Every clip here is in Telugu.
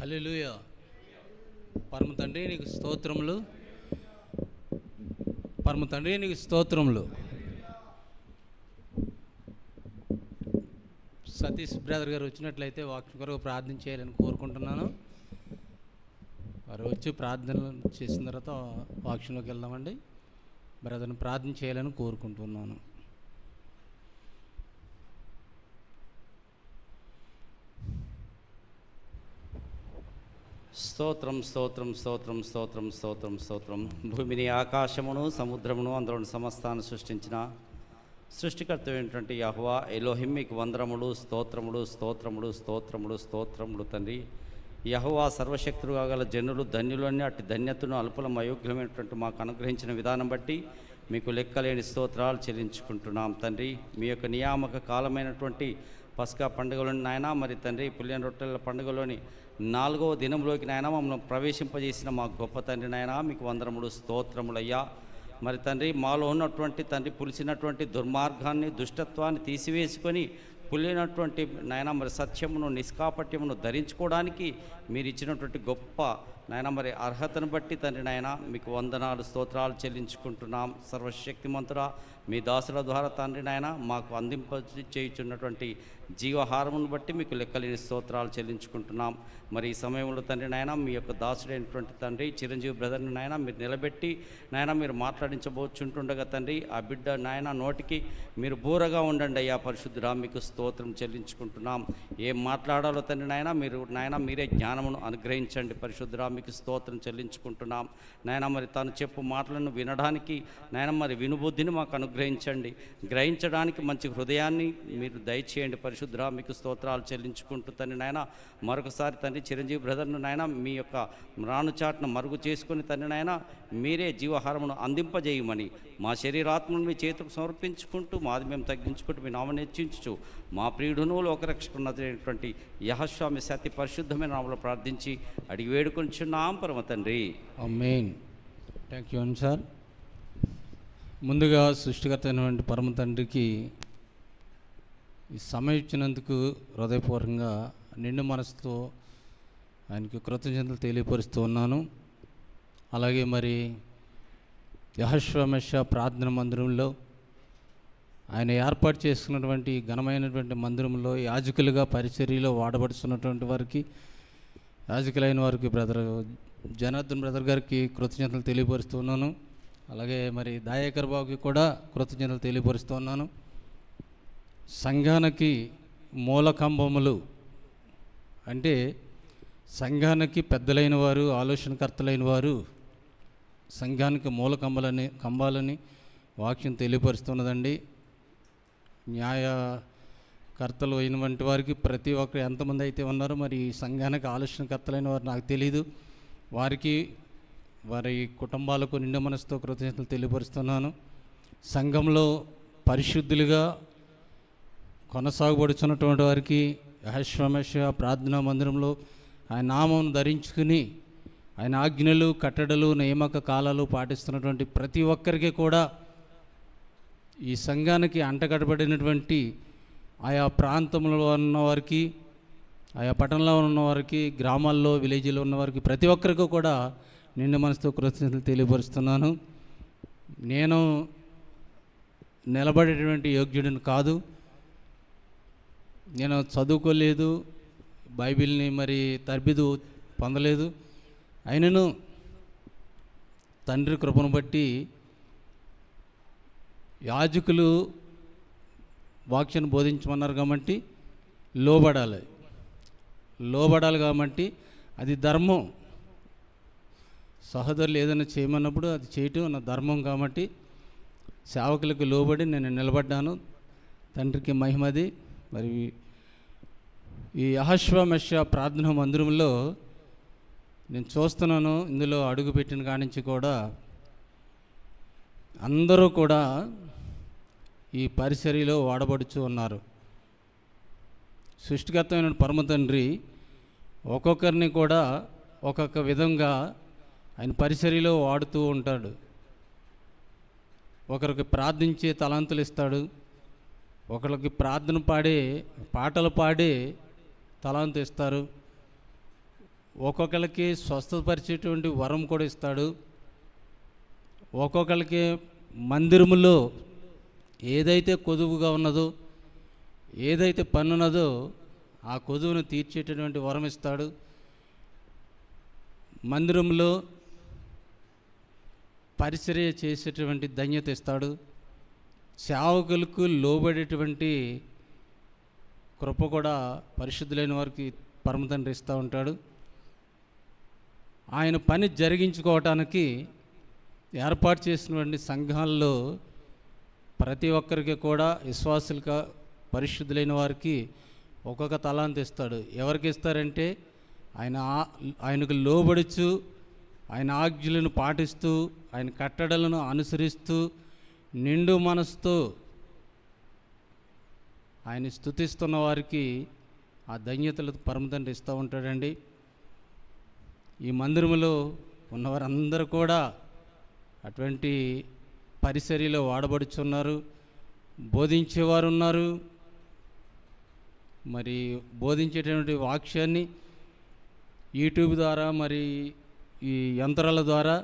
హల్లెలూయా. పరమ తండ్రి నీకు స్తోత్రములు, పరమ తండ్రి నీకు స్తోత్రములు. సతీష్ బ్రదర్ గారు వచ్చినట్లయితే వాక్యం కొరకు ప్రార్థన చేయాలని కోరుకుంటున్నాను. వారు వచ్చి ప్రార్థన చేసిన తర్వాత వాక్యంలోకి వెళ్దామండి. బ్రదర్ని ప్రార్థన చేయాలని కోరుకుంటున్నాను. స్తోత్రం స్తోత్రం స్తోత్రం స్తోత్రం స్తోత్రం స్తోత్రం. భూమిని, ఆకాశమును, సముద్రమును, అందులోని సమస్తాన్ని సృష్టించిన సృష్టికర్త అయినటువంటి యెహోవా ఎలోహిం మీకు వందనములు, స్తోత్రములు స్తోత్రములు స్తోత్రములు స్తోత్రములు తండ్రి. యెహోవా సర్వశక్తులుగా గల జనులు ధన్యులని అట్టి ధన్యతను అల్పులం అయోగ్యమైనటువంటి మాకు అనుగ్రహించిన విధానం బట్టి మీకు లెక్కలేని స్తోత్రాలు చెల్లించుకుంటున్నాం తండ్రి. మీ యొక్క నియామక కాలమైనటువంటి పస్కా పండుగలోని నాయన, మరి తండ్రి పులియన రొట్టెల పండుగలోని 4వ దినంలోకి నాయన మమ్మల్ని ప్రవేశింపజేసిన మా గొప్ప తండ్రి నాయన, మీకు వందనములు స్తోత్రములయ్యా. మరి తండ్రి మాలో ఉన్నటువంటి తండ్రి పులిసినటువంటి దుర్మార్గాన్ని, దుష్టత్వాన్ని తీసివేసుకొని పులినటువంటి నాయన మరి సత్యమును, నిష్కాపట్యమును ధరించుకోవడానికి మీరు ఇచ్చినటువంటి గొప్ప నాయన మరి అర్హతను బట్టి తండ్రి నాయన మీకు వందనాలు స్తోత్రాలు చెల్లించుకుంటున్నాం. సర్వశక్తిమంతుడా, మీ దాసుల ద్వారా తండ్రి నాయన మాకు అందింప చేయుచున్నటువంటి జీవహారమును బట్టి మీకు లెక్కలేని స్తోత్రాలు చెల్లించుకుంటున్నాం. మరి ఈ సమయంలో తండ్రి నాయన మీ యొక్క దాసుడైనటువంటి తండ్రి చిరంజీవి బ్రదర్ని నాయన మీరు నిలబెట్టి నాయన మీరు మాట్లాడించబోచుంటుండగా తండ్రి ఆ బిడ్డ నాయన నోటికి మీరు బూరగా ఉండండి అయ్యా పరిశుద్ధుడా, మీకు స్తోత్రం చెల్లించుకుంటున్నాం. ఏం మాట్లాడాలో తండ్రి నాయన మీరు నాయన మీరే జ్ఞానమును అనుగ్రహించండి పరిశుద్ధుడా, మీకు స్తోత్రం చెల్లించుకుంటున్నాం. నాయన మరి తను చెప్పు మాటలను వినడానికి నాయన మరి వినుబుద్ధిని మాకు అనుగ్రహించండి, గ్రహించడానికి మంచి హృదయాన్ని మీరు దయచేయండి పరిశుద్ధుడా, మీకు స్తోత్రాలు చెల్లించుకుంటూ తండ్రి నాయన మరొకసారి తండ్రి చిరంజీవి బ్రదర్ను నాయన మీ యొక్క రానుచాటును మరుగు చేసుకుని తండ్రి నాయన మీరే జీవహారమును అందింపజేయమని మా శరీరాత్మను మీ చేతుకు సమర్పించుకుంటూ మాది మేము తగ్గించుకుంటూ మీ నామను హెచ్చించు మా ప్రియుడును లోకరక్షకున్నటువంటి యెహోవామి సత్య పరిశుద్ధమైన నామములో ప్రార్థించి అడిగి వేడుకొంచున్నాం పరమ తండ్రి, ఆమేన్. థ్యాంక్ యూ అండి సార్. ముందుగా సృష్టికర్త అయినటువంటి పరమ తండ్రికి ఈ సమయం ఇచ్చినందుకు హృదయపూర్వకంగా నిండు మనసుతో ఆయనకి కృతజ్ఞతలు తెలియపరుస్తూ ఉన్నాను. అలాగే మరి యెహోవా ప్రార్థన మందిరంలో ఆయన ఏర్పాటు చేసుకున్నటువంటి ఘనమైనటువంటి మందిరంలో యాజకులుగా పరిచర్యలో వాడబడుతున్నటువంటి వారికి, యాజకులైన వారికి బ్రదర్ జనార్దన్ బ్రదర్ గారికి కృతజ్ఞతలు తెలియపరుస్తున్నాను. అలాగే మరి దయాకర్ బాబుకి కూడా కృతజ్ఞతలు తెలియపరుస్తున్నాను. సంఘానికి మూలకంబములు అంటే సంఘానికి పెద్దలైన వారు, ఆలోచనకర్తలైన వారు సంఘానికి కంబాలని వాక్యం తెలియపరుస్తున్నదండి. న్యాయకర్తలు అయినటువంటి వారికి ప్రతి ఒక్కరు ఎంతమంది అయితే ఉన్నారో మరి సంఘానికి ఆలోచనకర్తలైన వారు నాకు తెలియదు, వారికి వారి కుటుంబాలకు నిండు మనసుతో కృతజ్ఞతలు తెలియపరుస్తున్నాను. సంఘంలో పరిశుద్ధులుగా కొనసాగబడుచున్నటువంటి వారికి యెహోవా ప్రార్థనా మందిరంలో ఆయన నామం ధరించుకుని ఆయన ఆజ్ఞలు, కట్టడలు, నియామక కాలాలు పాటిస్తున్నటువంటి ప్రతి ఒక్కరికి కూడా ఈ సంఘానికి అంటగడబడినటువంటి ఆయా ప్రాంతంలో ఉన్నవారికి, ఆయా పట్టణంలో ఉన్నవారికి, గ్రామాల్లో విలేజ్లో ఉన్నవారికి ప్రతి ఒక్కరికి కూడా నిండు మనసుతో కృతజ్ఞతలు తెలియపరుస్తున్నాను. నేను నిలబడేటువంటి యోగ్యుడిని కాదు, నేను చదువుకోలేదు, బైబిల్ని మరి తర్బిదు పొందలేదు. అయినను తండ్రి కృపను బట్టి యాజకులు వాక్యాన్ని బోధించమన్నారు కాబట్టి లోబడాలి కాబట్టి అది ధర్మం. సహోదరులు ఏదైనా చేయమన్నప్పుడు అది చేయటం నా ధర్మం కాబట్టి సేవకులకు లోబడి నేను నిలబడ్డాను. తండ్రికి మహిమది. మరి ఈ యెహోవా ప్రార్థనా మందిరంలో నేను చూస్తున్నాను, ఇందులో అడుగుపెట్టిన కాడి నుంచి కూడా అందరూ కూడా ఈ పరిచర్యలో వాడబడుచు ఉన్నారు. సృష్టికర్తమైన పరమ తండ్రి ఒక్కొక్కరిని కూడా ఒక్కొక్క విధంగా ఆయన పరిచర్యలో వాడుతూ ఉంటాడు. ఒకరికి ప్రార్థించే తలాంతులు ఇస్తాడు, ఒకరికి పాటలు పాడే తలాంతు ఇస్తారు, ఒక్కొక్కరికి స్వస్థపరిచేటువంటి వరం కూడా ఇస్తాడు. ఒక్కొక్కరికి మందిరములో ఏదైతే కొదువుగా ఉన్నదో, ఏదైతే పన్నున్నదో ఆ కొదువును తీర్చేటటువంటి వరం ఇస్తాడు. మందిరంలో పరిచర్య చేసేటువంటి ధన్యత ఇస్తాడు. సేవకులకు లోబడేటువంటి కృప కూడా పరిశుద్ధులైన వారికి పరమ తండ్రి ఇస్తూ ఉంటాడు. ఆయన పని జరిగించుకోవటానికి ఏర్పాటు చేసినటువంటి సంఘాల్లో ప్రతి ఒక్కరికి కూడా విశ్వాసులుగా పరిశుద్ధులైన వారికి ఒక్కొక్క తలాంత ఇస్తాడు. ఎవరికి ఇస్తారంటే ఆయనకు లోబడుచు, ఆయన ఆజ్ఞలను పాటిస్తూ, ఆయన కట్టడలను అనుసరిస్తూ, నిండు మనసుతో ఆయన స్తుతిస్తున్న వారికి ఆ ధన్యతలు పరమ తండ్రి ఇస్తూ ఉంటాడండి. ఈ మందిరంలో ఉన్నవారందరూ కూడా అటువంటి పరిచర్యలో వాడబడుచున్నారు. బోధించేవారు ఉన్నారు. మరి బోధించేటువంటి వాక్యాన్ని యూట్యూబ్ ద్వారా, మరి ఈ యంత్రాల ద్వారా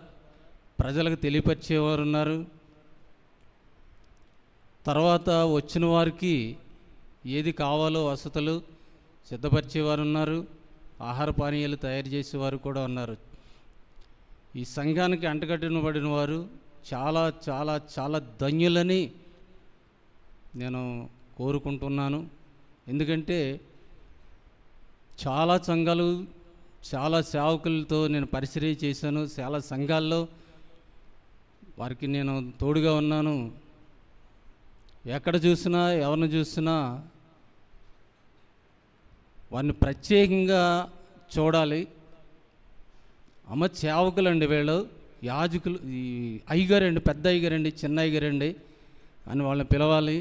ప్రజలకు తెలియపరిచేవారు ఉన్నారు. తర్వాత వచ్చిన వారికి ఏది కావాలో వసతులు సిద్ధపరిచేవారు ఉన్నారు. ఆహార పానీయాలు తయారు చేసేవారు కూడా ఉన్నారు. ఈ సంఘానికి అంటగట్టినబడిన వారు చాలా చాలా చాలా ధన్యులని నేను కోరుకుంటున్నాను. ఎందుకంటే చాలా సంఘాలు, చాలా సేవకులతో నేను పరిచర్య చేశాను. చాలా సంఘాల్లో వారికి నేను తోడుగా ఉన్నాను. ఎక్కడ చూసినా, ఎవరిని చూసినా వారిని ప్రత్యేకంగా చూడాలి. అమ్మ సేవకులండి, వీళ్ళు యాజకులు, ఈ అయ్యగారండి, పెద్ద అయ్యగారండి, చిన్న అయ్యగారండి అని వాళ్ళని పిలవాలి.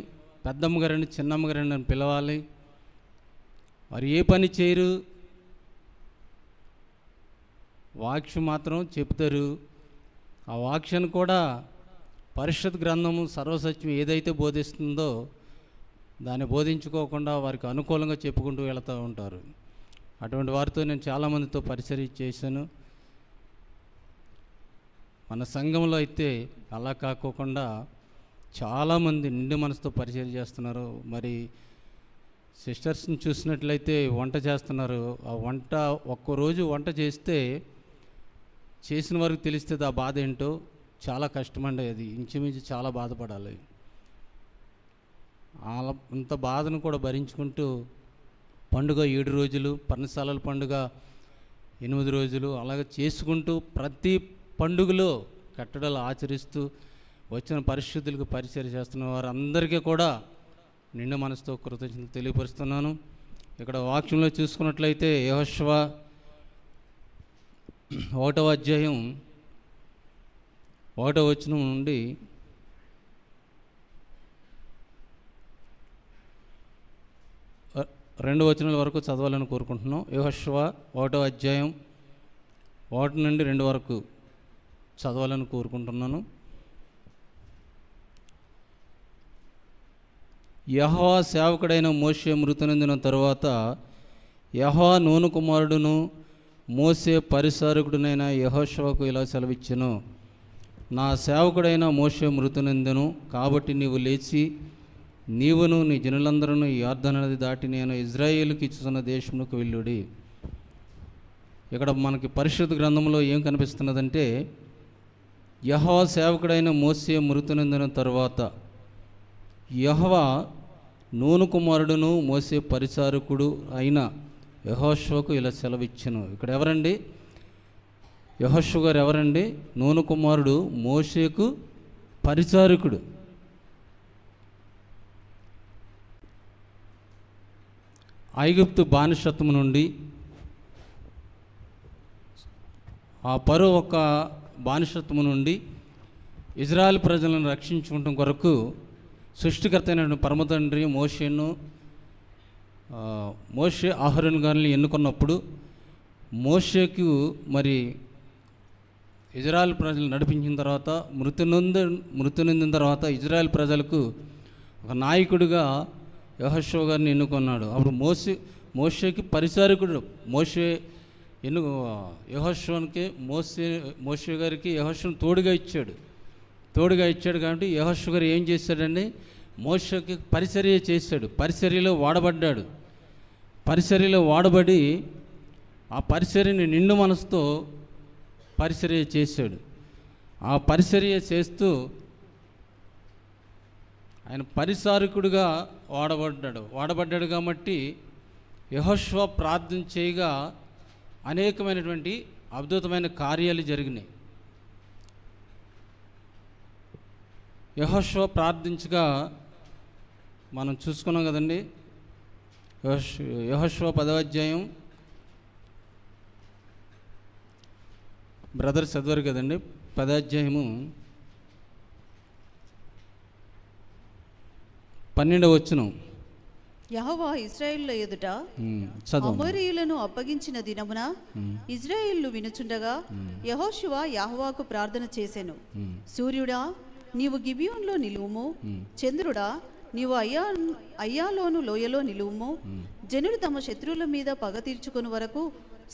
పెద్దమ్మగారండి, చిన్నమ్మగారండి అని పిలవాలి. వారు ఏ పని చేయరు, వాక్యం మాత్రం చెప్తారు. ఆ వాక్యాన్ని కూడా పరిషత్ గ్రంథము సర్వసత్యం ఏదైతే బోధిస్తుందో దాన్ని బోధించుకోకుండా వారికి అనుకూలంగా చెప్పుకుంటూ వెళుతూ ఉంటారు. అటువంటి వారితో నేను చాలామందితో పరిచర్య చేశాను. మన సంఘంలో అయితే అలా కాకోకుండా చాలామంది నిండు మనసుతో పరిచర్య చేస్తున్నారు. మరి సిస్టర్స్ని చూసినట్లయితే వంట చేస్తున్నారు. ఆ వంట ఒక్కరోజు వంట చేస్తే చేసిన వారికి తెలిస్తే ఆ బాధ ఏంటో. చాలా కష్టమండి అది. ఇంచుమించు చాలా బాధపడాలి. అంత బాధను కూడా భరించుకుంటూ పండుగ 7 రోజులు, పర్ణశాలల పండుగ 8 రోజులు అలాగే చేసుకుంటూ ప్రతి పండుగలో కట్టడలు ఆచరిస్తూ వచ్చిన పరిశుద్ధులకు పరిచర్య చేస్తున్న వారందరికీ కూడా నిండు మనసుతో కృతజ్ఞతలు తెలియపరుస్తున్నాను. ఇక్కడ వాక్యంలో చూసుకున్నట్లయితే యెహోషువ 1వ అధ్యాయం 1వ వచనం నుండి 2 వచనాల వరకు చదవాలని కోరుకుంటున్నాం. యెహోషువ 1వ అధ్యాయం 1 నుండి 2 వరకు చదవాలని కోరుకుంటున్నాను. యెహోవా సేవకుడైన మోషే మృతి నొందిన తరువాత యెహోవా నూను కుమారుడును మోషే పరిచారకుడునైన యెహోషువకు ఇలా సెలవిచ్చెను. నా సేవకుడైన మోషే మృతి నొందెను కాబట్టి నీవు లేచి నీవును నీ జనులందరూ యొర్దాను నది దాటి నేను ఇజ్రాయేలుకి ఇచ్చుతున్న దేశమునకు వెళ్ళుడి. ఇక్కడ మనకి పరిశుద్ధ గ్రంథంలో ఏం కనిపిస్తున్నదంటే, యెహోవా సేవకుడైన మోషే మృతి నొందిన తరువాత యెహోవా నూను కుమారుడును మోషే పరిచారకుడు అయిన యెహోషువకు ఇలా సెలవిచ్చెను. ఇక్కడ ఎవరండి? యెహోషువ గారు ఎవరండి? నూను కుమారుడు, మోషేకు పరిచారకుడు. ఐగుప్తు బానిసత్వము నుండి, ఆ పరో ఒక బానిసత్వము నుండి ఇజ్రాయెల్ ప్రజలను రక్షించుకోవడం కొరకు సృష్టికర్త అయిన పరమ తండ్రి మోషే అహరోను గారిని ఎన్నుకున్నప్పుడు మోషేకు మరి ఇజ్రాయెల్ ప్రజలు నడిపించిన తర్వాత మృతి నొందిన తర్వాత ఇజ్రాయెల్ ప్రజలకు ఒక నాయకుడిగా యెహోషువ గారిని ఎన్నుకున్నాడు. అప్పుడు మోషేకి పరిచారకుడు. మోషే ఎందుకు యెహోషువకి మోషే గారికి యెహోషువను తోడుగా ఇచ్చాడు కాబట్టి యెహోషువ గారు ఏం చేశాడండి, మోషేకి పరిచర్య చేశాడు, పరిచర్యలో వాడబడి ఆ పరిచర్యని నిండు మనసుతో పరిచర్య చేశాడు. ఆ పరిచర్య చేస్తూ ఆయన పరిచారకుడిగా వాడబడ్డాడు కాబట్టి యెహోషువ ప్రార్థన చేయగా అనేకమైనటువంటి అద్భుతమైన కార్యాలు జరిగినాయి. యెహోషువ ప్రార్థించగా మనం చూసుకున్నాం కదండి. యెహోషువ 10వ అధ్యాయం బ్రదర్ చదివారు కదండి. 10వ అధ్యాయము 12వ వచనం. యెహోవా ఇశ్రాయేలుల ఎదుట అమోరీయులను అప్పగించిన దినమున ఇశ్రాయేలు వినుచుండగా యెహోషువ యెహోవాకు ప్రార్థన చేసెను. సూర్యుడా నీవు గిబియోనులో నిలువుము, చంద్రుడా నీవు అయ్యాలోను లోయలో నిలువుము. జనులు తమ శత్రువుల మీద పగ తీర్చుకుని వరకు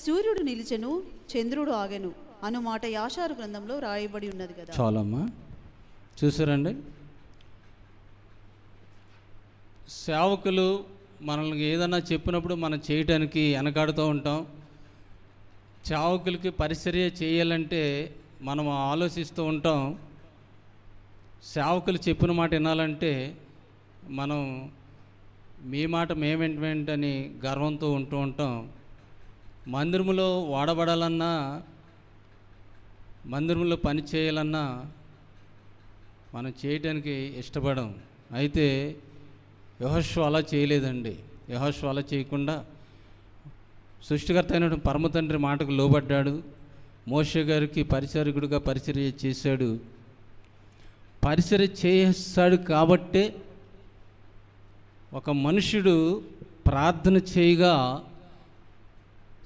సూర్యుడు నిలిచెను, చంద్రుడు ఆగెను అను మాట యాషారు గ్రంథంలో రాయబడి ఉన్నది కదా. చాలమ్మా, చూసారండి. సేవకులు మనల్ని ఏదన్నా చెప్పినప్పుడు మనం చేయటానికి వెనకాడుతూ ఉంటాం. సేవకులకి పరిచర్య చేయాలంటే మనం ఆలోచిస్తూ ఉంటాం. సేవకులు చెప్పిన మాట వినాలంటే మనం మీ మాట మేమేంటని గర్వంతో ఉంటూ ఉంటాం. మందిరంలో వాడబడాలన్నా, మందిరంలో పని చేయాలన్నా మనం చేయటానికి ఇష్టపడం. అయితే యెహోషువ అలా చేయలేదండి. యెహోషువ అలా చేయకుండా సృష్టికర్త అయిన పరమ తండ్రి మాటకు లోబడ్డాడు. మోషే గారికి పరిచారకుడిగా పరిచర్య చేశాడు. పరిచర్య చేస్తాడు కాబట్టే ఒక మనుషుడు ప్రార్థన చేయగా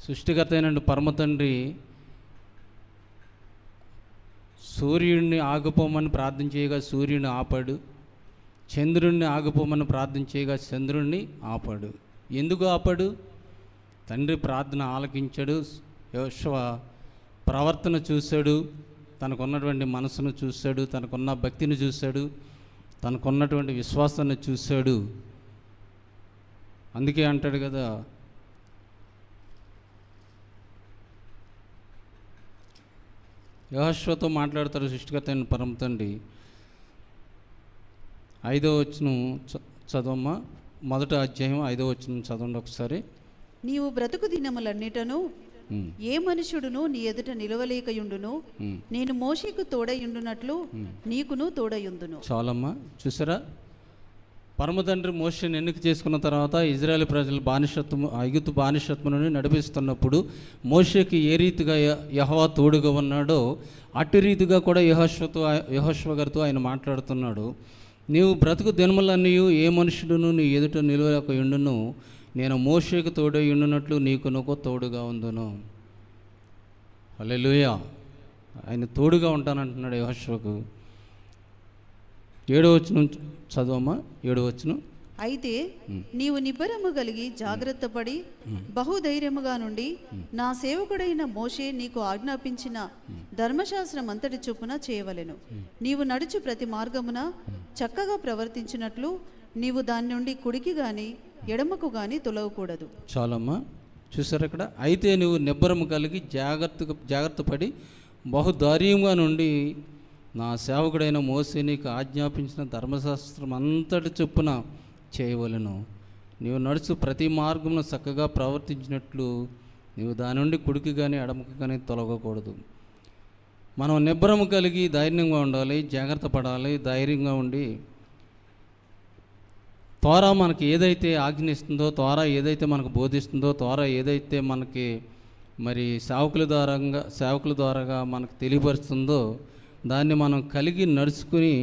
సృష్టికర్త అయిన పరమ తండ్రి సూర్యుడిని ఆగిపోమని ప్రార్థన చేయగా సూర్యుడిని ఆపాడు. చంద్రుడిని ఆగిపోమని ప్రార్థన చేయగా చంద్రుడిని ఆపాడు. ఎందుకు ఆపాడు? తండ్రి ప్రార్థన ఆలకించాడు. యెహోషువ ప్రవర్తన చూశాడు, తనకున్నటువంటి మనసును చూశాడు, తనకున్న భక్తిని చూశాడు, తనకున్నటువంటి విశ్వాసాన్ని చూశాడు. అందుకే అంటాడు కదా, యెహోషువతో మాట్లాడతాడు సృష్టికర్త అయిన పరమ తండ్రి. 5వ వచనం చదవమ్మా. 1వ అధ్యాయం 5వ వచనం చదవండి ఒకసారి. నీవు బ్రతుకు దినములన్నిటను ఏ మనుషుడును నీ ఎదుట నిలవలేకయుండును, నేను మోషేకు తోడయుండునట్లు నీకును తోడయుందును. చాలమ్మా, చూసారా? పరమ తండ్రి మోషేని ఎన్నిక చేసుకున్న తర్వాత ఇజ్రాయేల్ ప్రజలు ఐగుప్తు బానిసత్వం నుండి నడిపిస్తున్నప్పుడు మోషేకి ఏ రీతిగా యెహోవా తోడుగా ఉన్నాడో అటు రీతిగా కూడా యెహోషువ గారితో ఆయన మాట్లాడుతున్నాడు. నీవు బ్రతుకు దినములన్నీ ఏ మనుషుడును నీ ఎదుట నిలవలేకయుండును, నేను మోషేకు తోడై ఉండునట్లు నీకు తోడుగా ఉందును. హల్లెలూయా. ఆయన తోడుగా ఉంటానంటున్నాడు యెహోషువకు. 7వ వచనం చదవమ్మా. 7వ వచనం. అయితే నీవు నిబ్బరము కలిగి జాగ్రత్త పడి బహుధైర్యముగా నుండి నా సేవకుడైన మోషే నీకు ఆజ్ఞాపించిన ధర్మశాస్త్రం అంతటి చొప్పున చేయవలెను. నీవు నడుచు ప్రతి మార్గమున చక్కగా ప్రవర్తించినట్లు నీవు దాని నుండి కుడికి గాని ఎడమకు గాని తొలగకూడదు. చాలమ్మా, చూసారు అక్కడ. అయితే నువ్వు నిబ్బరము కలిగి జాగ్రత్త పడి బహుధైర్యంగా నుండి నా సేవకుడైన మోషే నీకు ఆజ్ఞాపించిన ధర్మశాస్త్రం అంతటి చొప్పున చేయవలెను. నీవు నడుచు ప్రతి మార్గమును చక్కగా ప్రవర్తించినట్లు నీవు దాని నుండి కుడికి కానీ ఎడమకు కానీ తొలగకూడదు. మనం నిబ్బరము కలిగి ధైర్యంగా ఉండాలి, జాగ్రత్త పడాలి, ధైర్యంగా ఉండి తోరా మనకి ఏదైతే ఆజ్ఞిస్తుందో, తోరా ఏదైతే మనకు బోధిస్తుందో, తోరా ఏదైతే మనకి మరి సేవకుల ద్వారాగా మనకు తెలియపరుస్తుందో దాన్ని మనం కలిగి నడుచుకుని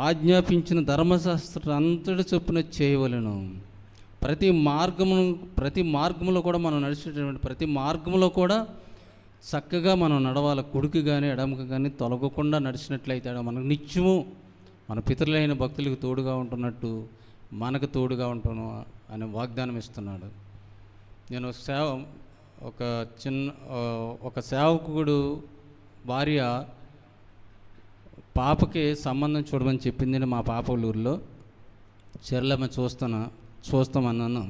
ఆజ్ఞాపించిన ధర్మశాస్త్రం అంతటి చొప్పున చేయవలెను. ప్రతి మార్గంలో కూడా మనం నడిచేటటువంటి ప్రతి మార్గంలో కూడా చక్కగా మనం నడవాలి. కుడికి కానీ ఎడమకు కానీ తొలగకుండా నడిచినట్లయితే మనకు నిత్యము మన పితరులైన భక్తులకు తోడుగా ఉంటున్నట్టు మనకు తోడుగా ఉంటాను అనే వాగ్దానం ఇస్తున్నాడు. నేను ఒక చిన్న ఒక సేవకుడు భార్య పాపకి సంబంధం చూడమని చెప్పింది మా పాప ఊరిలో. చెర్లమ్మ చూస్తామన్నాను.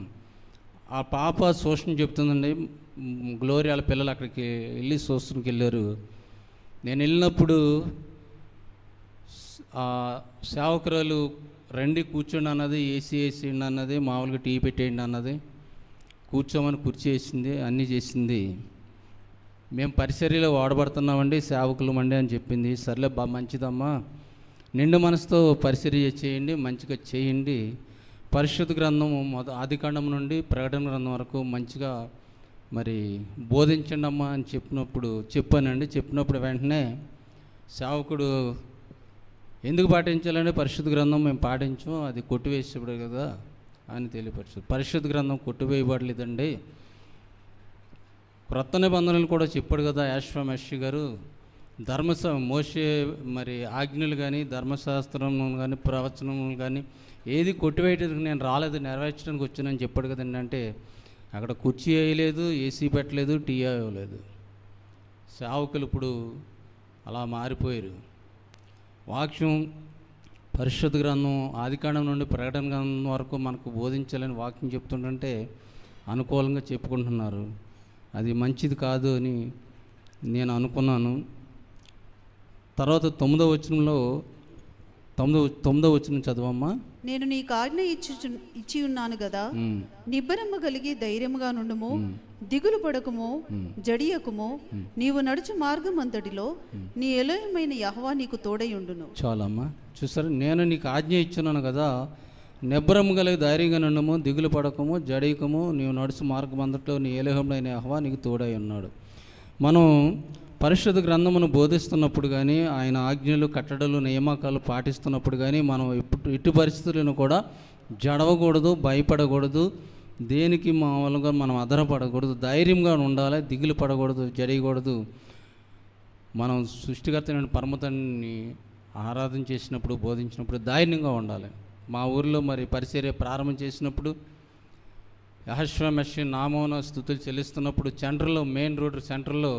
ఆ పాప సూచన చెప్తుందండి. గ్లోరీ వాళ్ళ పిల్లలు అక్కడికి వెళ్ళి సూచనకి వెళ్ళారు. నేను వెళ్ళినప్పుడు సేవకురాలు రండి కూర్చోండి అన్నది, ఏసీ వేసేయండి అన్నది, మామూలుగా టీ పెట్టేయండి అన్నది, కూర్చోమని కుర్చీ వేసింది, అన్నీ చేసింది. మేము పరిచర్యలో వాడబడుతున్నామండి, సేవకులమండి అని చెప్పింది. సర్లే మంచిదమ్మా, నిండు మనసుతో పరిచర్య చేయండి, మంచిగా చేయండి, పరిశుద్ధ గ్రంథం ఆదికాండం నుండి ప్రకటన గ్రంథం వరకు మంచిగా మరి బోధించండి అమ్మా అని చెప్పానండి. చెప్పినప్పుడు వెంటనే సేవకుడు ఎందుకు పాటించాలంటే పరిశుద్ధ గ్రంథం మేము పాటించాం, అది కొట్టివేసేప్పుడు కదా అని తెలియపరచు. పరిశుద్ధ గ్రంథం కొట్టివేయబడలేదండి. క్రొత్త నిబంధనలు కూడా చెప్పాడు కదా యాశ్వమేషి గారు. మోషే మరి ఆజ్ఞలు కానీ ధర్మశాస్త్రం కానీ ప్రవచనములు కానీ ఏది కొట్టివేయడానికి నేను రాలేదు, నెరవేర్చడానికి వచ్చానని చెప్పాడు కదండి. అంటే అక్కడ కుర్చీ వేయలేదు, ఏసీ పెట్టలేదు, టీ ఇవ్వలేదు. సేవకులు ఇప్పుడు అలా మారిపోయారు. వాక్యం పరిశుద్ధ గ్రంథం ఆదికాండం నుండి ప్రకటన గ్రంథం వరకు మనకు బోధించాలని వాక్యం చెప్తుంటే అనుకూలంగా చెప్పుకుంటున్నారు. అది మంచిది కాదు అని నేను అనుకున్నాను. తర్వాత 9వ వచనం చదవమ్మా. నేను నీకు ఆజ్ఞ ఇచ్చి ఉన్నాను కదా, నిబ్బరము కలిగి ధైర్యముగా నుండుము, దిగులు పడకుము, జడియకుము, నీవు నడుచు మార్గం అంతటిలో నీ ఎలోయమైన యెహోవా నీకు తోడై ఉండును. చాలమ్మా, చూసారు, నేను నీకు ఆజ్ఞ ఇచ్చున్నాను కదా, నిబ్బరము కలిగి ధైర్యంగా నుండుము, దిగులు పడకము, జడియకము, నీవు నడుచు మార్గం అంతటిలో నీ ఎలోయమైన యెహోవా నీకు తోడై ఉన్నాడు. మనం పరిశుద్ధ గ్రంథమును బోధిస్తున్నప్పుడు కానీ, ఆయన ఆజ్ఞలు కట్టడలు నియామకాలు పాటిస్తున్నప్పుడు కానీ మనం ఎట్టి పరిస్థితులను కూడా జడవకూడదు, భయపడకూడదు, దేనికి మామూలుగా మనం అధరపడకూడదు, ధైర్యంగా ఉండాలి, దిగులు పడకూడదు, జడయకూడదు. మనం సృష్టికర్త పరమతండ్రిని ఆరాధన చేసినప్పుడు, బోధించినప్పుడు ధైర్యంగా ఉండాలి. మా ఊరిలో మరి పరిచర్య ప్రారంభం చేసినప్పుడు యెహోషువ నామమున స్తుతులు చెల్లిస్తున్నప్పుడు సెంటర్లో, మెయిన్ రోడ్ సెంటర్లో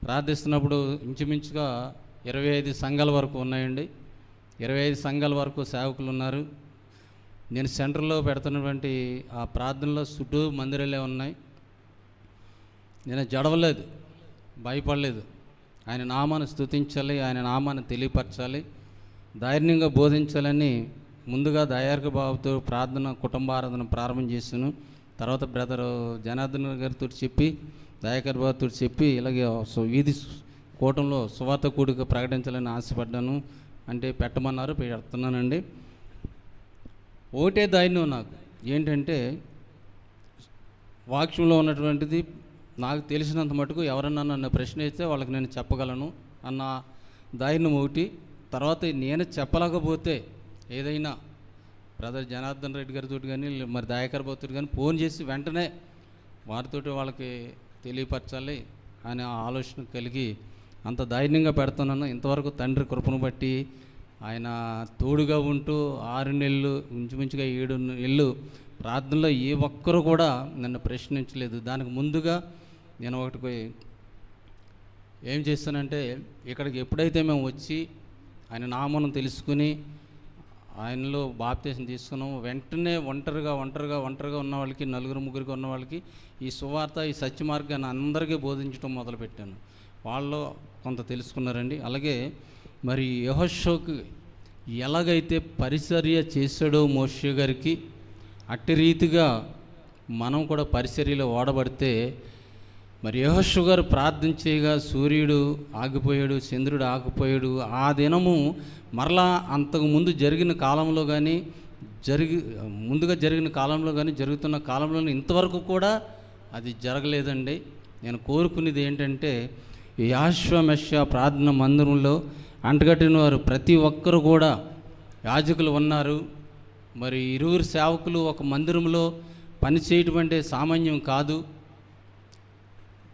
ప్రార్థిస్తున్నప్పుడు ఇంచుమించుగా 25 సంఘాల వరకు ఉన్నాయండి. 25 సంఘాల వరకు సేవకులు ఉన్నారు. నేను సెంటర్లో పెడుతున్నటువంటి ఆ ప్రార్థనలో చుట్టూ మందిరాలే ఉన్నాయి. నేను జడవలేదు, భయపడలేదు. ఆయన నామాన్ని స్తుతించాలి, ఆయన నామాన్ని తెలియపరచాలి, ధైర్యంగా బోధించాలని ముందుగా దయార్క బాబుతో ప్రార్థన, కుటుంబారాధన ప్రారంభం చేశాను. తర్వాత బ్రదర్ జనార్దన్ గారితో చెప్పి, దయాకర్ బాబుతో చెప్పి ఇలాగే వీధి కూటంలో సువార్త కూడిక ప్రకటించాలని ఆశపడ్డాను. అంటే పెట్టమన్నారు, పెడుతున్నానండి. ఒకటే ధైర్యం నాకు ఏంటంటే, వాక్యంలో ఉన్నటువంటిది నాకు తెలిసినంత మటుకు ఎవరన్నా నన్ను ప్రశ్న వేస్తే వాళ్ళకి నేను చెప్పగలను అన్న ధైర్యం ఒకటి. తర్వాత నేను చెప్పలేకపోతే ఏదైనా బ్రదర్ జనార్దన్ రెడ్డి గారితో కానీ మరి దయాకర్ బాబుతో కానీ ఫోన్ చేసి వెంటనే వారితోటి వాళ్ళకి తెలియపరచాలి అనే ఆలోచన కలిగి అంత ధైర్యంగా పెడుతున్నాను. ఇంతవరకు తండ్రి కృపను బట్టి ఆయన తోడుగా ఉంటూ 6 నెలలు, ఇంచుమించుగా 7 నెలలు ప్రార్థనలో ఏ ఒక్కరు కూడా నన్ను ప్రశ్నించలేదు. దానికి ముందుగా నేను ఒకటి ఏం చేస్తానంటే, ఇక్కడికి ఎప్పుడైతే మేము వచ్చి ఆయన నామం తెలుసుకుని ఆయనలో బాప్తీసం తీసుకున్నాము, వెంటనే ఒంటరిగా ఉన్న వాళ్ళకి, 4-3 ఉన్న వాళ్ళకి ఈ సువార్త, ఈ సత్య మార్గాన్ని అందరికీ బోధించడం మొదలుపెట్టాను. వాళ్ళు కొంత తెలుసుకున్నారండి. అలాగే మరి యెహోషువకు ఎలాగైతే పరిచర్య చేశాడో మోషే గారికి, అట్టి రీతిగా మనం కూడా పరిచర్యలో వాడబడితే, మరి యెహోషువ గారు ప్రార్థన చేయగా సూర్యుడు ఆగిపోయాడు, చంద్రుడు ఆగిపోయాడు. ఆ దినము మరలా అంతకుముందు జరిగిన కాలంలో కానీ, ముందుగా జరిగిన కాలంలో కానీ, జరుగుతున్న కాలంలో ఇంతవరకు కూడా అది జరగలేదండి. నేను కోరుకునేది ఏంటంటే, యెహోషువ ప్రార్థన మందిరంలో అంటగట్టిన వారు ప్రతి ఒక్కరు కూడా యాజకులు ఉన్నారు. మరి 20 సేవకులు ఒక మందిరంలో పనిచేయటం అంటే సామాన్యం కాదు.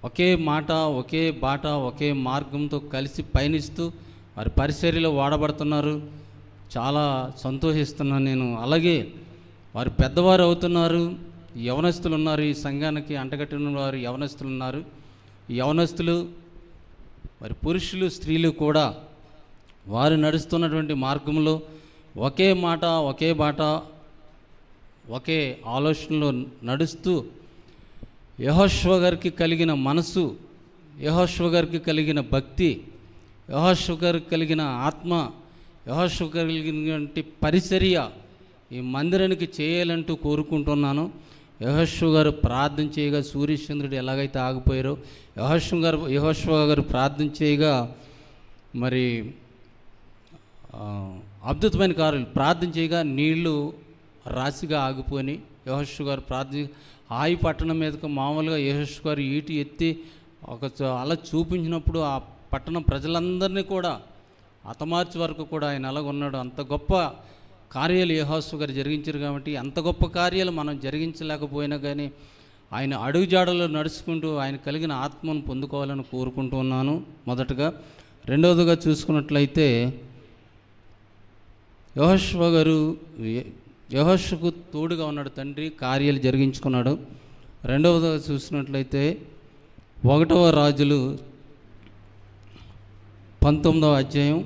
ఒకే మాట, ఒకే బాట, ఒకే మార్గంతో కలిసి పయనిస్తూ వారి పరిచర్యలో వాడబడుతున్నారు. చాలా సంతోషిస్తున్నాను నేను. అలాగే వారు పెద్దవారు అవుతున్నారు, యవనస్తులు ఉన్నారు, ఈ సంఘానికి అంటగట్టిన వారు యవనస్తులు ఉన్నారు. ఈ యవనస్తులు మరి పురుషులు స్త్రీలు కూడా వారు నడుస్తున్నటువంటి మార్గంలో ఒకే మాట, ఒకే బాట, ఒకే ఆలోచనలో నడుస్తూ యెహోషువ గారికి కలిగిన మనసు, యెహోషువ గారికి కలిగిన భక్తి, యెహోషువ గారికి కలిగిన ఆత్మ, యెహోషువ కలిగినటువంటి పరిచర్య ఈ మందిరానికి చేయాలంటూ కోరుకుంటున్నాను. యెహోషువ గారు ప్రార్థన చేయగా సూర్యచంద్రుడు ఎలాగైతే ఆగిపోయారో యెహోషువ గారు ప్రార్థన చేయగా మరి అద్భుతమైన కార్యాలు ప్రార్థన చేయగా నీళ్లు రాశిగా ఆగిపోయి యెహోషువ గారు ప్రార్థన హాయి పట్టణం మీదకు మామూలుగా యెహోషువ గారు ఈటి ఎత్తి అలా చూపించినప్పుడు ఆ పట్టణం ప్రజలందరినీ కూడా హతమార్చి వరకు కూడా ఆయన అలాగున్నాడు. అంత గొప్ప కార్యాలు యెహోషువ గారు జరిగించారు. కాబట్టి అంత గొప్ప కార్యాలు మనం జరిగించలేకపోయినా కానీ ఆయన అడుగుజాడలో నడుచుకుంటూ ఆయన కలిగిన ఆత్మను పొందుకోవాలని కోరుకుంటూ ఉన్నాను మొదటగా. రెండవదిగా చూసుకున్నట్లయితే యెహోషువ గారు యెహోషువకు తోడుగా ఉన్నాడు, తండ్రి కార్యాలు జరిగించుకున్నాడు. రెండవదిగా చూసినట్లయితే 1వ రాజులు 19వ అధ్యాయం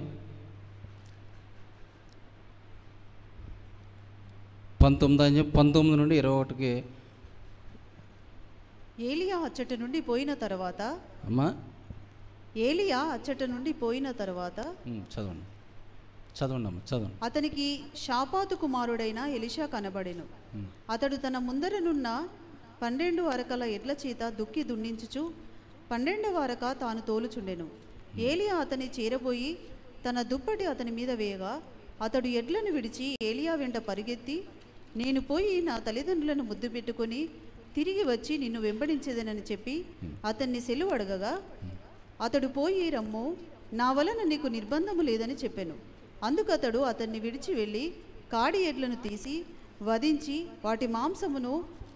19 నుండి 21కి. ఏలియా అచ్చట నుండి పోయిన తర్వాత చదవండి. అతనికి షాపాతు కుమారుడైన ఎలీషా కనబడెను. అతడు తన ముందరనున్న 12 అరకల ఎడ్ల చేత దుక్కి దున్నించుచు 12వ అరక తాను తోలుచుండెను. ఏలియా అతని చేరబోయి తన దుప్పటి అతని మీద వేయగా అతడు ఎడ్లను విడిచి ఏలియా వెంట పరిగెత్తి, నేను పోయి నా తల్లిదండ్రులను ముద్దు పెట్టుకొని తిరిగి వచ్చి నిన్ను వెంబడించేదనని చెప్పి అతన్ని సెలవు అడగగా, అతడు పోయి, రమ్ము, నా వలన నీకు నిర్బంధము లేదని చెప్పెను. అందుకతడు అతన్ని విడిచి వెళ్ళి కాడి ఎడ్లను తీసి వధించి వాటి మాంసమును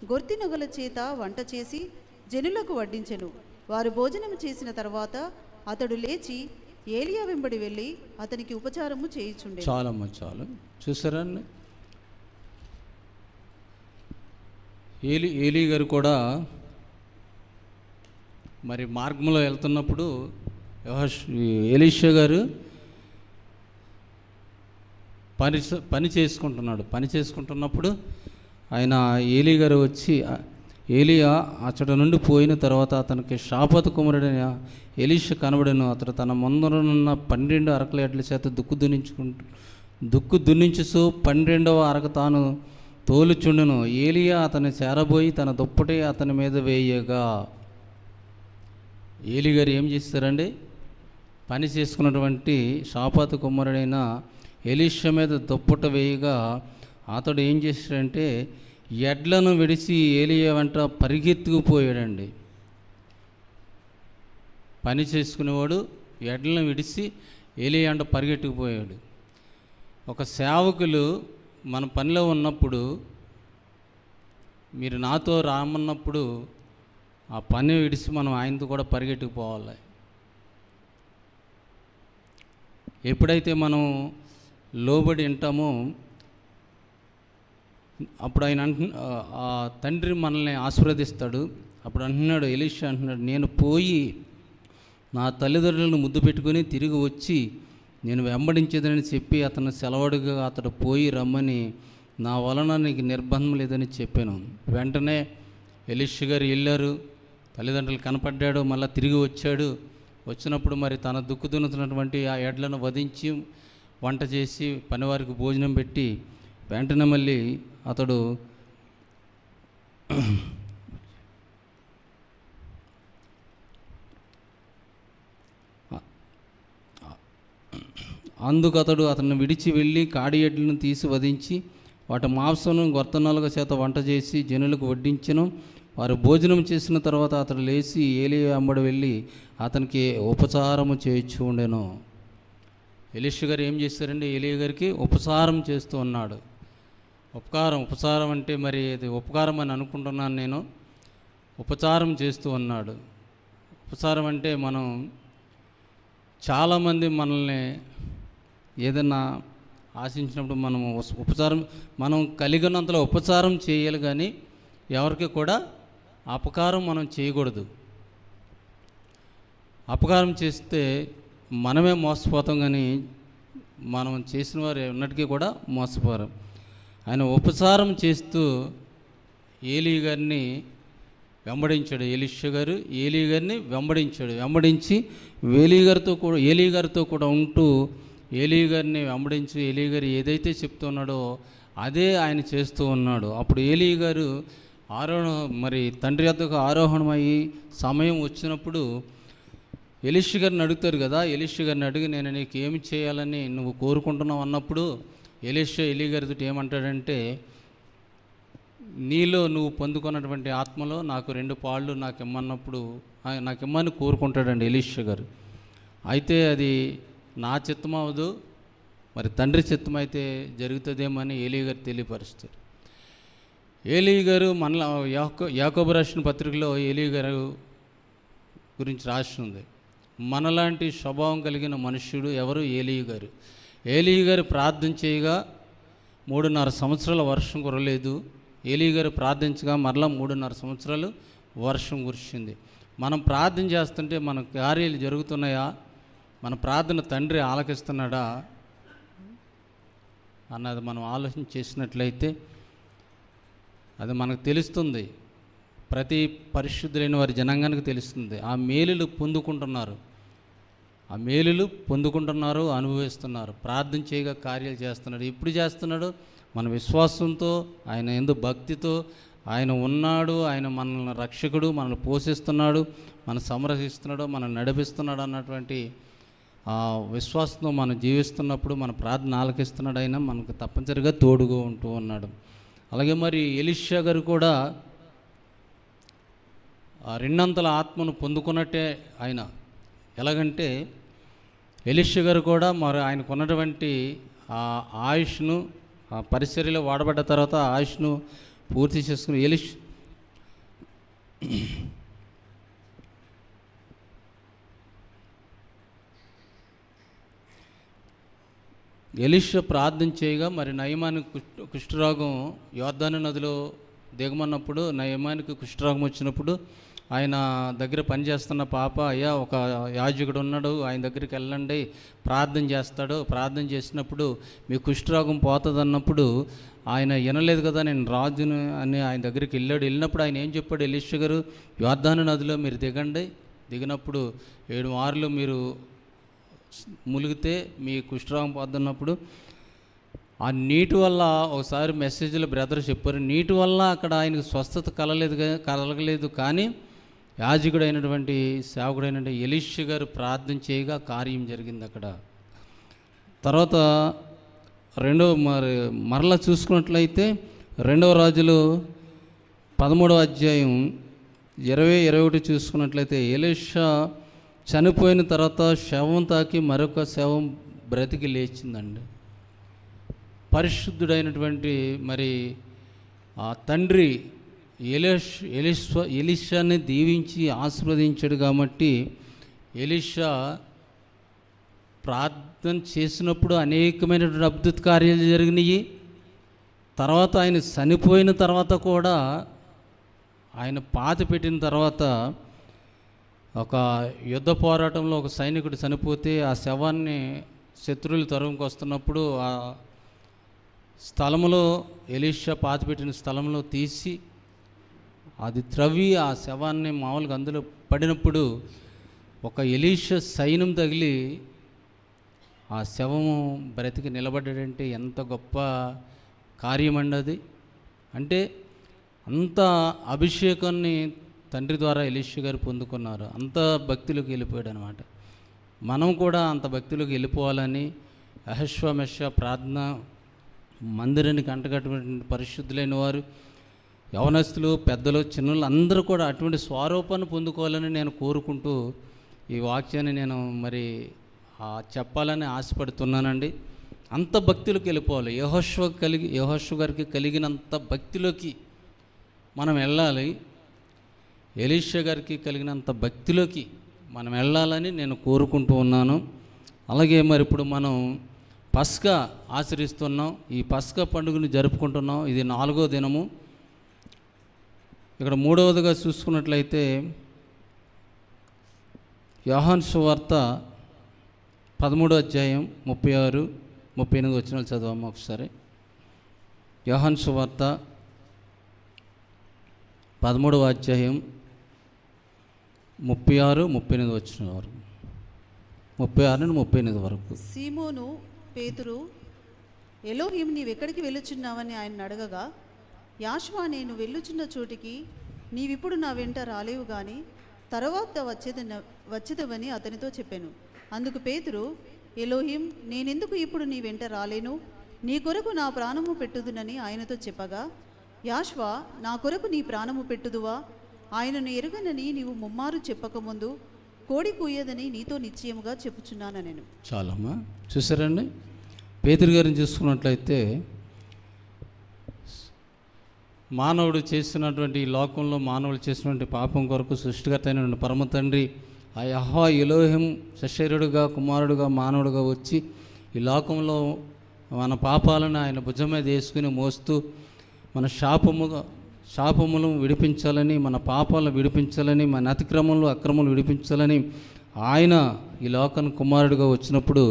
గొర్తినొగల చేత వంట చేసి జనులకు వడ్డించెను. వారు భోజనం చేసిన తర్వాత అతడు లేచి ఏలియా వెంబడి వెళ్ళి అతనికి ఉపచారము చేయుచుండే. చాలు చూసారా, ఏలీ గారు కూడా మరి మార్గంలో వెళ్తున్నప్పుడు ఎలీషా గారు పని చేసుకుంటున్నప్పుడు ఆయన ఏలీ గారు వచ్చి ఏలియా అచ్చట నుండి పోయిన తర్వాత అతనికి షాపాతు కుమారుడైన ఎలీషా కనబడెను. అతడు తన ముందరనున్న 12 అరకల ఎడ్ల చేత దుక్కు దున్నించుతూ 12వ అరక తాను తోలుచుండెను. ఏలియా అతన్ని చేరబోయి తన దుప్పటి అతని మీద వేయగా, ఏలీ గారు ఏం చేస్తారండి, పని చేసుకున్నటువంటి షాపాతు కుమారుడైన ఎలీషా మీద దుప్పట వేయగా అతడు ఏం చేశాడంటే ఎడ్లను విడిచి ఏలియా వెంట పరిగెత్తుకుపోయాడండి. పని చేసుకునేవాడు ఎడ్లను విడిచి ఏలియా వెంట పరిగెత్తుకుపోయాడు. ఒక సేవకులు మన పనిలో ఉన్నప్పుడు మీరు నాతో రామన్నప్పుడు ఆ పని విడిచి మనం ఆయనతో కూడా పరిగెట్టుకుపోవాలి. ఎప్పుడైతే మనం లోబడి ఉంటామో అప్పుడు ఆయన ఆ తండ్రి మనల్ని ఆశీర్వదిస్తాడు. అప్పుడు అంటున్నాడు, ఎలీషా అంటున్నాడు, నేను పోయి నా తల్లిదండ్రులను ముద్దు పెట్టుకొని తిరిగి వచ్చి నేను వెంబడించేదని చెప్పి అతను సెలవుడుగా అతడు పోయి రమ్మని, నా వలన నీకు నిర్బంధం లేదని చెప్పాను. వెంటనే ఎలీషా గారు వెళ్ళారు, తల్లిదండ్రులు కనపడ్డాడు, మళ్ళీ తిరిగి వచ్చాడు. వచ్చినప్పుడు మరి తన దుక్కు దున్నుతున్నటువంటి ఆ ఎడ్లను వధించి వంట చేసి పనివారికి భోజనం పెట్టి వెంటనే మళ్ళీ అతడు అందుకు అతన్ని విడిచి వెళ్ళి కాడి ఎడ్లను తీసి వధించి వాటి మాంసమును గొర్తనాలుగా చేత వంట చేసి జనులకు వడ్డించెను. వారు భోజనం చేసిన తర్వాత అతడు లేచి ఏలియా వెంబడి వెళ్ళి అతనికి ఉపచారము చేయించు ఉండెను. ఎలీషా గారు ఏం చేశారండి, ఏలియా గారికి ఉపచారం చేస్తూ ఉన్నాడు. ఉపచారం అంటే మరి అది ఉపకారం అని అనుకుంటున్నాను నేను. ఉపచారం చేస్తూ ఉన్నాడు. ఉపచారం అంటే మనం చాలామంది మనల్ని ఏదైనా ఆశించినప్పుడు మనం ఉపచారం మనం కలిగినంతలో ఉపచారం చేయాలి. కానీ ఎవరికి కూడా అపకారం మనం చేయకూడదు. అపకారం చేస్తే మనమే మోసపోతాం, కానీ మనం చేసిన వారు ఉన్నటికీ కూడా మోసపోరు. ఆయన ఉపచారం చేస్తూ ఏలీ గారిని వెంబడించాడు. ఎలీషా గారు ఏలీ గారిని వెంబడించి ఏలీ గారితో కూడా ఉంటూ ఏలీ గారిని వెంబడించి ఏలీ గారు ఏదైతే చెప్తున్నాడో అదే ఆయన చేస్తూ ఉన్నాడు. అప్పుడు ఏలీ గారు తండ్రి వద్దకు ఆరోహణమయ్యి సమయం వచ్చినప్పుడు ఎలీషా గారిని అడుగుతారు కదా. ఎలీషా గారిని అడిగి నేను నీకు ఏమి చేయాలని నువ్వు కోరుకుంటున్నావు అన్నప్పుడు ఏలీ గారితో ఏమంటాడంటే, నీలో నువ్వు పొందుకున్నటువంటి ఆత్మలో నాకు 2 పాళ్ళు నాకు ఇమ్మని కోరుకుంటాడండి ఎలీషా గారు. అయితే అది నా చిత్తం అవ్వదు, మరి తండ్రి చిత్తం అయితే జరుగుతుందేమని ఏలీ గారు తెలియపరుస్తారు. ఏలీ గారు మనల యాకోబు రాసిన పత్రికలో ఏలీ గారు గురించి రాసి ఉంది. మనలాంటి స్వభావం కలిగిన మనుష్యుడు ఎవరు? ఏలీ గారు. ఏలీ గారు ప్రార్థన చేయగా 3.5 సంవత్సరాల వర్షం కురలేదు. ఏలీ గారు ప్రార్థించగా మరలా 3.5 సంవత్సరాలు వర్షం కురిసింది. మనం ప్రార్థన చేస్తుంటే మన కార్యాలు జరుగుతున్నాయా? మన ప్రార్థన తండ్రి ఆలకిస్తున్నాడా అన్నది మనం ఆలోచన చేసినట్లయితే అది మనకు తెలుస్తుంది. ప్రతి పరిశుద్ధులైన వారి జనాంగానికి తెలుస్తుంది. ఆ మేలులు పొందుకుంటున్నారు, అనుభవిస్తున్నారు. ప్రార్థన చేయగా కార్యాలు చేస్తున్నాడు. ఎప్పుడు చేస్తున్నాడు? మన విశ్వాసంతో, ఆయన యందు భక్తితో. ఆయన ఉన్నాడు, ఆయన మనల్ని రక్షకుడు, మనల్ని పోషిస్తున్నాడు, మనల్ని సంరక్షిస్తున్నాడు, మనల్ని నడిపిస్తున్నాడు అన్నటువంటి ఆ విశ్వాసంతో మనం జీవిస్తున్నప్పుడు మన ప్రార్థన ఆలకిస్తున్నాడు. ఆయన మనకు తప్పనిసరిగా తోడుగా ఉంటూ ఉన్నాడు. అలాగే మరి ఎలీషా గారు కూడా 2 అంతల ఆత్మను పొందుకున్నట్టే ఆయన. ఎలాగంటే ఎలీషా గారు కూడా మరి ఆయనకు ఉన్నటువంటి ఆ ఆయుష్ను పరిచర్యలో వాడబడ్డ తర్వాత ఆయుష్ను పూర్తి చేసుకుని ఎలీషా ప్రార్థన చేయగా మరి నయమానికి కుష్ఠరోగం యోర్దాను నదిలో దిగమన్నప్పుడు నయమానికి కుష్ఠరోగం వచ్చినప్పుడు ఆయన దగ్గర పనిచేస్తున్న పాప, అయ్యా ఒక యాజకుడు ఉన్నాడు, ఆయన దగ్గరికి వెళ్ళండి, ప్రార్థన చేస్తాడు, ప్రార్థన చేసినప్పుడు మీ కుష్ఠరోగం పోతుంది అన్నప్పుడు ఆయన వినలేదు కదా, నేను రాజును అని ఆయన దగ్గరికి వెళ్ళినప్పుడు ఆయన ఏం చెప్పాడు? ఎలీషా గారు యోర్దాను నదిలో మీరు దిగండి, దిగినప్పుడు 7 మార్లు మీరు ములిగితే మీ కుష్ఠరోగం పోతున్నప్పుడు ఆ నీటి వల్ల ఒకసారి మెసేజ్లో బ్రదర్ చెప్పారు, నీటి వల్ల అక్కడ ఆయనకు స్వస్థత కలగలేదు, కానీ యాజకుడైనటువంటి సేవకుడైనటువంటి ఎలీషా గారు ప్రార్థన చేయగా కార్యం జరిగింది అక్కడ. తర్వాత మరలా చూసుకున్నట్లయితే 2వ రాజులు 13వ అధ్యాయం 20-21 చూసుకున్నట్లయితే ఎలీషా చనిపోయిన తర్వాత శవం తాకి మరొక శవం బ్రతికి లేచిందండి. పరిశుద్ధుడైనటువంటి మరి ఆ తండ్రి ఎలీషాని దీవించి ఆశీర్వదించాడు కాబట్టి ఎలీషా ప్రార్థన చేసినప్పుడు అనేకమైనటువంటి అద్భుత కార్యాలు జరిగినాయి. తర్వాత ఆయన చనిపోయిన తర్వాత కూడా ఆయన పాతి పెట్టిన తర్వాత ఒక యుద్ధ పోరాటంలో ఒక సైనికుడు చనిపోతే ఆ శవాన్ని శత్రువులు తరుముకు వస్తున్నప్పుడు ఆ స్థలంలో ఎలీషా పాతిపెట్టిన స్థలంలో తీసి అది త్రవ్వి ఆ శవాన్ని మామూలుగా అందులో పడినప్పుడు ఒక ఎలీషా సైన్యం తగిలి ఆ శవము బ్రతికి నిలబడ్డాడంటే ఎంత గొప్ప కార్యం అండి అది. అంటే అంత అభిషేకాన్ని తండ్రి ద్వారా ఎలీషా గారు పొందుకున్నారు. అంత భక్తిలోకి వెళ్ళిపోయాడు అనమాట. మనం కూడా అంత భక్తిలోకి వెళ్ళిపోవాలని అహశ్వమెష ప్రార్థన మందిరానికి అంటగట్టినటువంటి పరిశుద్ధులైన వారు, యవనస్తులు, పెద్దలు, చిన్నలు అందరూ కూడా అటువంటి స్వరూపాన్ని పొందుకోవాలని నేను కోరుకుంటూ ఈ వాక్యాన్ని నేను మరి చెప్పాలని ఆశపడుతున్నానండి. అంత భక్తిలోకి వెళ్ళిపోవాలి. యెహోషువ గారికి కలిగినంత భక్తిలోకి మనం వెళ్ళాలి. ఎలీషా గారికి కలిగినంత భక్తిలోకి మనం వెళ్ళాలని నేను కోరుకుంటూ ఉన్నాను. అలాగే మరి ఇప్పుడు మనం పస్కా ఆచరిస్తున్నాం. ఈ పస్కా పండుగను జరుపుకుంటున్నాం. ఇది 4వ దినము. ఇక్కడ మూడవదిగా చూసుకున్నట్లయితే యోహాను సువార్త 13:36-38 వచనాలు చదవమ్మా ఒకసారి. యోహాను సువార్త 13:36-38 వచనాల వరకు, 36-38 వరకు. సీమోను పేతురు, ఎలోహిం నీవెక్కడికి వెళ్ళుచున్నావని ఆయన అడగగా, యాషువా నేను వెళ్ళుచున్న చోటికి నీవిప్పుడు నా వెంట రాలేవు గాని తర్వాత వచ్చేదవని అతనితో చెప్పాను. అందుకు పేతురు, ఎలోహిం నేనెందుకు ఇప్పుడు నీ వెంట రాలేను? నీ కొరకు నా ప్రాణము పెట్టుదునని ఆయనతో చెప్పగా, యాషువా నా కొరకు నీ ప్రాణము పెట్టుదువా? ఆయనను ఎరుగనని నీవు ముమ్మారు చెప్పకముందు కోడి కూయదని నీతో నిశ్చయముగా చెప్పుచున్నాను నేను. చాలమ్మా, చూసారండి. పేతురు గారిని చూసుకున్నట్లయితే మానవుడు చేసినటువంటి ఈ లోకంలో మానవుడు చేసినటువంటి పాపం కొరకు సృష్టికర్త అయిన పరమ తండ్రి ఆ యెహోవా ఎలోహిం సశరీరుడుగా కుమారుడుగా మానవుడుగా వచ్చి ఈ లోకంలో మన పాపాలను ఆయన భుజం మీద వేసుకుని మోస్తూ మన శాపములను విడిపించాలని, మన పాపాలను విడిపించాలని, మన అతిక్రమములు అక్రమములు విడిపించాలని ఆయన ఈ లోకానికి కుమారుడుగా వచ్చినప్పుడు